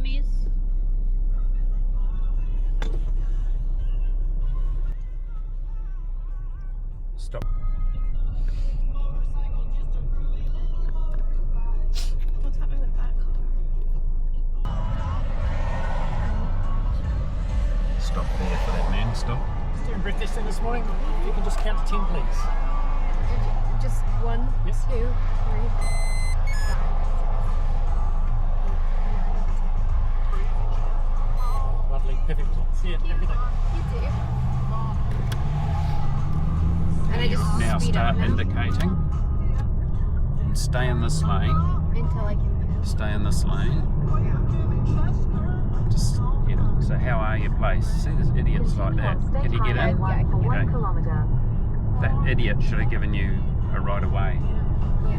homies. Stop. What's happening with that car? Stop there for that man. Stop. Just doing breakfast thing this morning. If you can just count to 10, please. Just 1, Yes. 2, 3, 5, 6, 7, 8, 9, 10. Lovely. Perfect result. See you. Have a good day. You do. And I just Now speed start up now indicating. And stay in this lane. until I can move. Stay in this lane. Just yeah. So how are your place? See, there's idiots like that. Can you get in? Yeah, Okay. That idiot should have given you a right away. Yeah.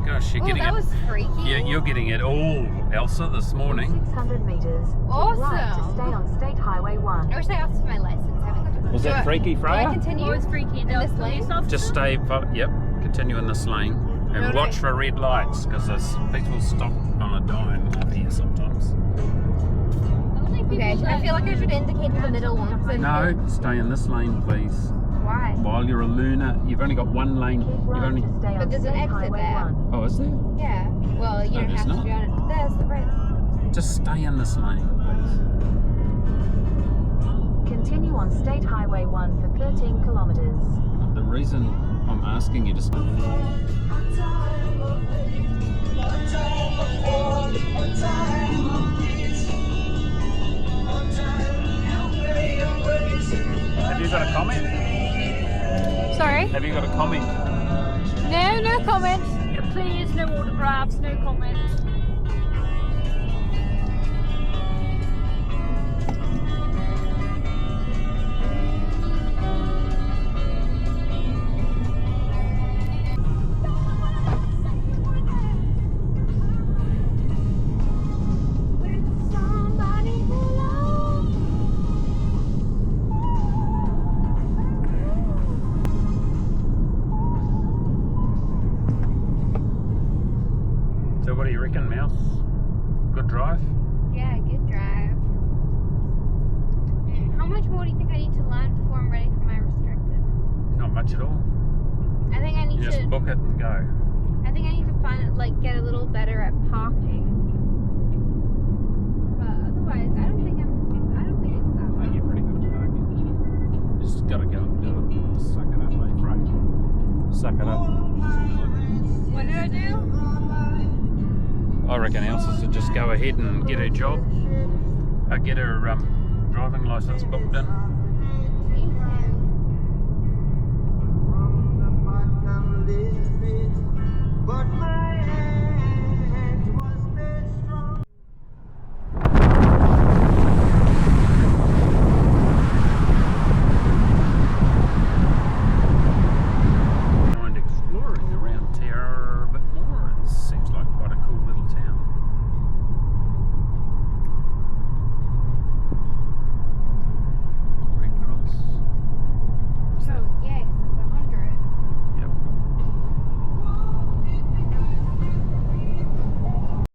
Gosh, you're Oh, getting that it. was freaky. You're getting it all, Elsa, this morning. 600 meters. Awesome. Right to stay on State Highway 1. I wish I asked for my license. I haven't got to Was that freaky, Do I Freya? continue? It was freaky. In There was this lane? police officers. Just stay, yep, continue in this lane. And No, no. watch for red lights, because there's people stop on a dime up here sometimes. Okay, I feel like I should indicate the middle one. 'Cause No, stay in this lane, please. Why? While you're a learner, you've only got one lane. Keep You've right only. to stay But on there's an State exit Highway there. 1. Oh, is there? Yeah. Well, you No, don't there's have to not. be on it. There's the right. Just stay in this lane, please. Continue on State Highway 1 for 13 kilometers. The reason I'm asking you to stop. Have you got a comment? Sorry? Have you got a comment? No comments. Yeah, please, no autographs, no comments. So what do you reckon, Mouse? Good drive? Yeah, good drive. How much more do you think I need to learn before I'm ready for my restricted? Not much at all. I think I need You just to. book it and go. I think I need to find get a little better at parking. But otherwise, I don't think it's that I bad. think you're pretty good at parking. You just gotta go and do it. Just suck it up, mate. Right. Suck it up. What did I do? I reckon Elsa should just go ahead and get her job. Get her driving licence booked in.